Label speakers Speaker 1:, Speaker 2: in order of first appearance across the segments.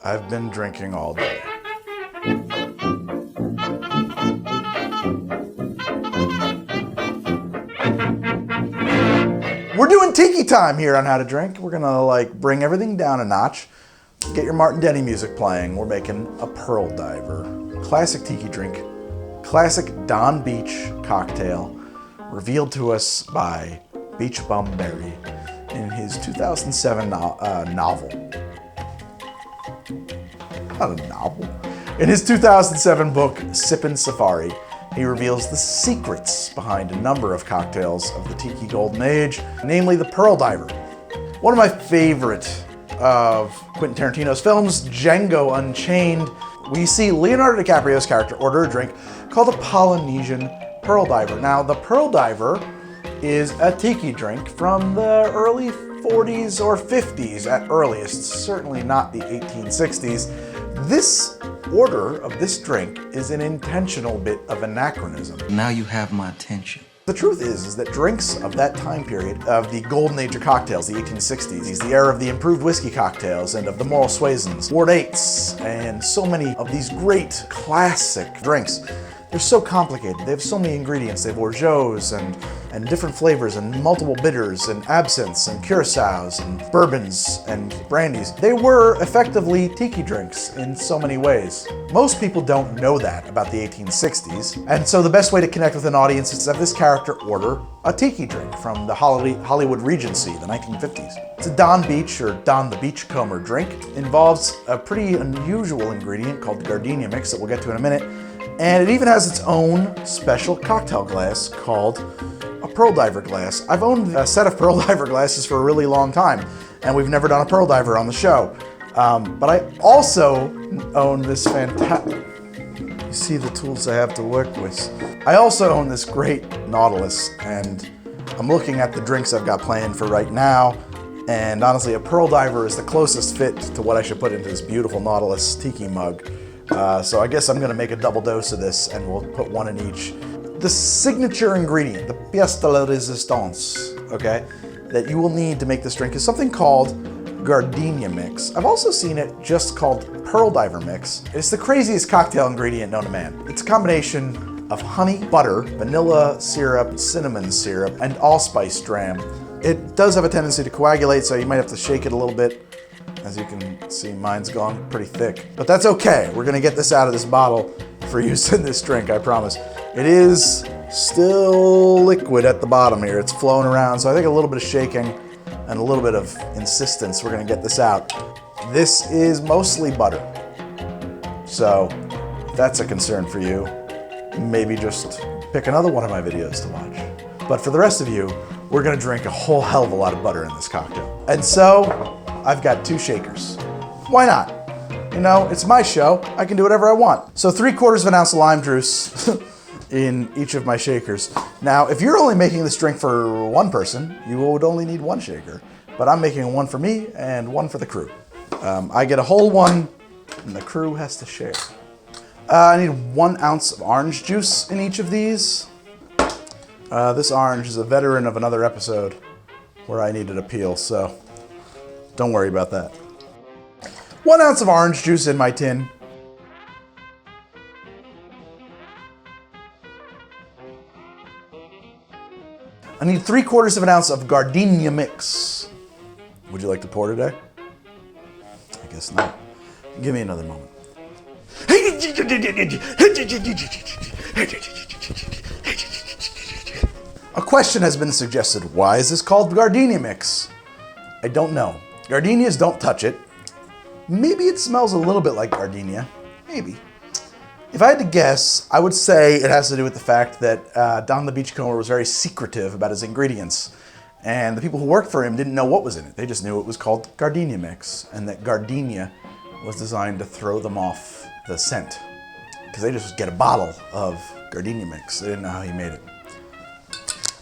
Speaker 1: I've been drinking all day. We're doing tiki time here on How to Drink. We're gonna like bring everything down a notch. Get your Martin Denny music playing. We're making a Pearl Diver. Classic tiki drink. Classic Donn Beach cocktail. Revealed to us by BeachBum Berry in his 2007 novel. Not a novel. In his 2007 book, Sippin Safari, he reveals the secrets behind a number of cocktails of the Tiki Golden Age, namely the Pearl Diver. One of my favorite of Quentin Tarantino's films, Django Unchained, we see Leonardo DiCaprio's character order a drink called a Polynesian Pearl Diver. Now, the Pearl Diver is a tiki drink from the early 40s or 50s at earliest, certainly not the 1860s. This order of this drink is an intentional bit of anachronism.
Speaker 2: Now you have my attention.
Speaker 1: The truth is that drinks of that time period, of the golden age of cocktails, the 1860s, the era of the improved whiskey cocktails and of the moral Suasions, Ward 8s, and so many of these great classic drinks, they're so complicated. They have so many ingredients. They have orgeaux and different flavors and multiple bitters and absinthes and curacauos and bourbons and brandies. They were effectively tiki drinks in so many ways. Most people don't know that about the 1860s, and so the best way to connect with an audience is to have this character order a tiki drink from the Hollywood Regency, the 1950s. It's a Donn Beach or Donn the Beachcomber drink. It involves a pretty unusual ingredient called Gardenia mix that we'll get to in a minute. And it even has its own special cocktail glass called a Pearl Diver glass. I've owned a set of Pearl Diver glasses for a really long time, and we've never done a Pearl Diver on the show. But I also own this fantastic... You see the tools I have to work with. I also own this great Nautilus, and I'm looking at the drinks I've got planned for right now, and honestly, a Pearl Diver is the closest fit to what I should put into this beautiful Nautilus tiki mug. So I guess I'm gonna make a double dose of this and we'll put one in each. The signature ingredient, the pièce de la résistance, okay, that you will need to make this drink is something called Gardenia mix. I've also seen it just called Pearl Diver mix. It's the craziest cocktail ingredient known to man. It's a combination of honey, butter, vanilla syrup, cinnamon syrup, and allspice dram. It does have a tendency to coagulate, so you might have to shake it a little bit. As you can see, mine's gone pretty thick, but that's okay. We're gonna get this out of this bottle for use in this drink, I promise. It is still liquid at the bottom here. It's flowing around, so I think a little bit of shaking and a little bit of insistence, we're gonna get this out. This is mostly butter. So if that's a concern for you, maybe just pick another one of my videos to watch. But for the rest of you, we're gonna drink a whole hell of a lot of butter in this cocktail. And so, I've got 2 shakers. Why not? You know, it's my show. I can do whatever I want. So 3/4 of an ounce of lime juice in each of my shakers. Now, if you're only making this drink for one person, you would only need 1 shaker. But I'm making one for me and 1 for the crew. I get a whole one and the crew has to share. I need 1 ounce of orange juice in each of these. This orange is a veteran of another episode where I needed a peel, so don't worry about that. 1 ounce of orange juice in my tin. I need 3/4 of an ounce of Gardenia mix. Would you like to pour today? I guess not. Give me another moment. A question has been suggested. Why is this called Gardenia mix? I don't know. Gardenias don't touch it. Maybe it smells a little bit like gardenia. Maybe. If I had to guess, I would say it has to do with the fact that Donn the Beachcomber was very secretive about his ingredients. And the people who worked for him didn't know what was in it. They just knew it was called Gardenia mix, and that Gardenia was designed to throw them off the scent. Because they just get a bottle of Gardenia mix. They didn't know how he made it.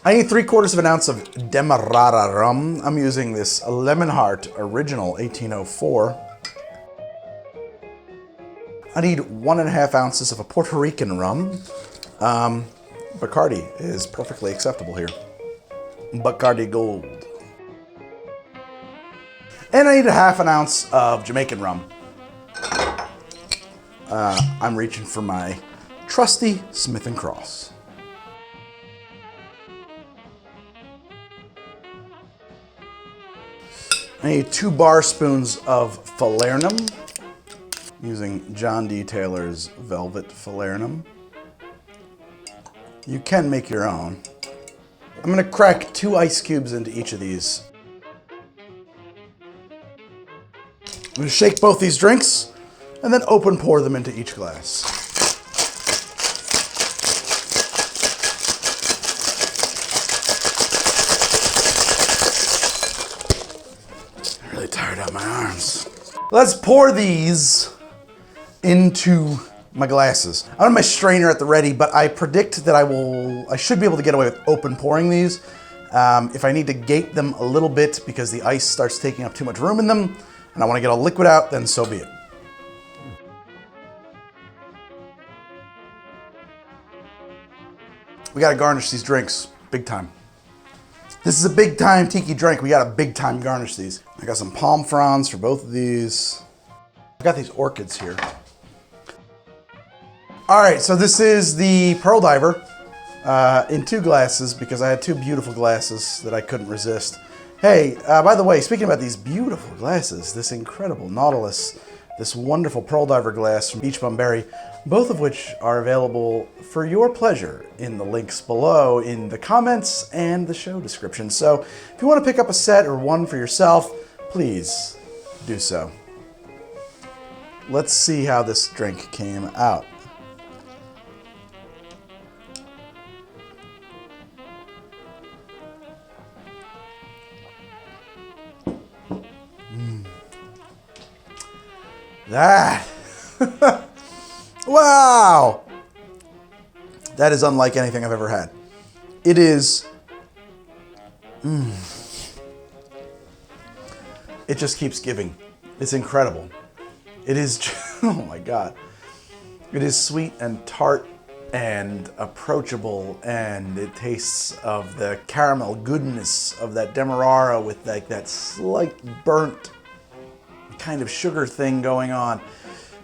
Speaker 1: I need 3/4 of an ounce of Demerara rum. I'm using this Lemon Heart Original 1804. I need 1.5 ounces of a Puerto Rican rum. Bacardi is perfectly acceptable here. Bacardi Gold. And I need 1/2 ounce of Jamaican rum. I'm reaching for my trusty Smith & Cross. I need 2 bar spoons of falernum, using John D. Taylor's Velvet Falernum. You can make your own. I'm gonna crack 2 ice cubes into each of these. I'm gonna shake both these drinks and then open pour them into each glass. I really tired out my arms. Let's pour these into my glasses. I don't have my strainer at the ready, but I predict that I should be able to get away with open pouring these. If I need to gate them a little bit because the ice starts taking up too much room in them and I want to get all liquid out, then so be it. We gotta garnish these drinks, big time. This is a big time tiki drink. We gotta big time garnish these. I got some palm fronds for both of these. I got these orchids here. All right, so this is the Pearl Diver in 2 glasses because I had 2 beautiful glasses that I couldn't resist. Hey, by the way, speaking about these beautiful glasses, this incredible Nautilus, this wonderful Pearl Diver glass from BeachBum Berry, both of which are available for your pleasure in the links below in the comments and the show description. So if you want to pick up a set or one for yourself, please do so. Let's see how this drink came out. That, wow, that is unlike anything I've ever had. It is, it just keeps giving. It's incredible. It is, oh my God. It is sweet and tart and approachable, and it tastes of the caramel goodness of that Demerara with like that slight burnt kind of sugar thing going on.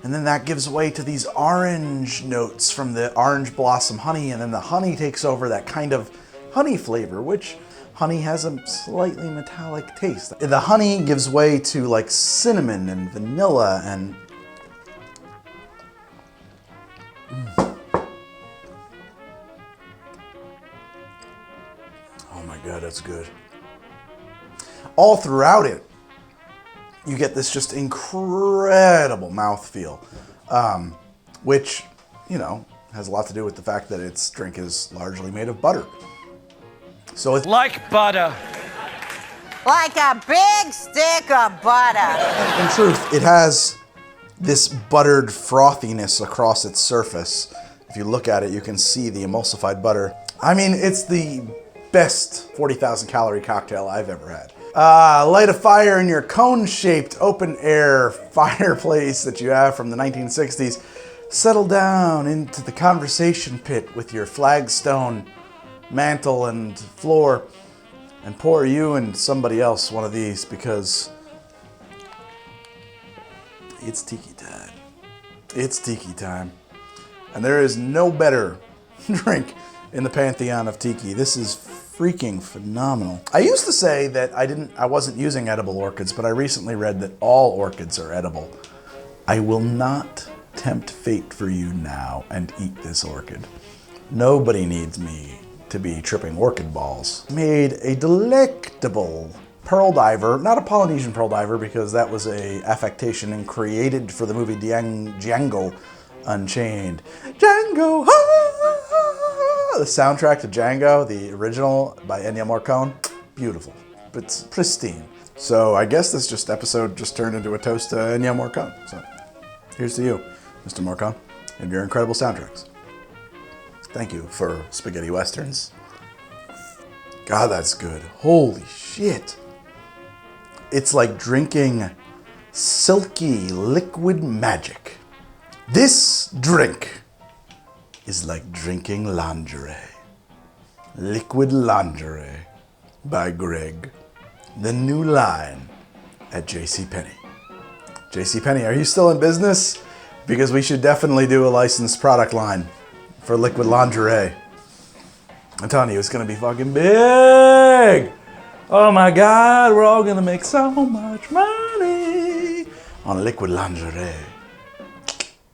Speaker 1: And then that gives way to these orange notes from the orange blossom honey, and then the honey takes over that kind of honey flavor, which honey has a slightly metallic taste. The honey gives way to like cinnamon and vanilla and oh my God, that's good. All throughout it, you get this just incredible mouthfeel, which, you know, has a lot to do with the fact that its drink is largely made of butter. So it's
Speaker 3: like butter.
Speaker 4: Like a big stick of butter.
Speaker 1: in truth, it has this buttered frothiness across its surface. If you look at it, you can see the emulsified butter. I mean, it's the best 40,000 calorie cocktail I've ever had. Light a fire in your cone-shaped open-air fireplace that you have from the 1960s. Settle down into the conversation pit with your flagstone mantle and floor and pour you and somebody else one of these because it's tiki time. It's tiki time. And there is no better drink in the pantheon of tiki. This is freaking phenomenal. I used to say that I wasn't using edible orchids, but I recently read that all orchids are edible. I will not tempt fate for you now and eat this orchid. Nobody needs me to be tripping orchid balls. Made a delectable Pearl Diver, not a Polynesian Pearl Diver because that was a affectation and created for the movie Django Unchained. Django! The soundtrack to Django, the original by Ennio Morricone, beautiful. It's pristine. So I guess this episode just turned into a toast to Ennio Morricone. So here's to you, Mr. Morricone, and your incredible soundtracks. Thank you for spaghetti westerns. God, that's good. Holy shit. It's like drinking silky liquid magic. This drink is like drinking lingerie. Liquid Lingerie by Greg. The new line at JCPenney. JCPenney, are you still in business? Because we should definitely do a licensed product line for liquid lingerie. I'm telling you, it's gonna be fucking big. Oh my God, we're all gonna make so much money on liquid lingerie.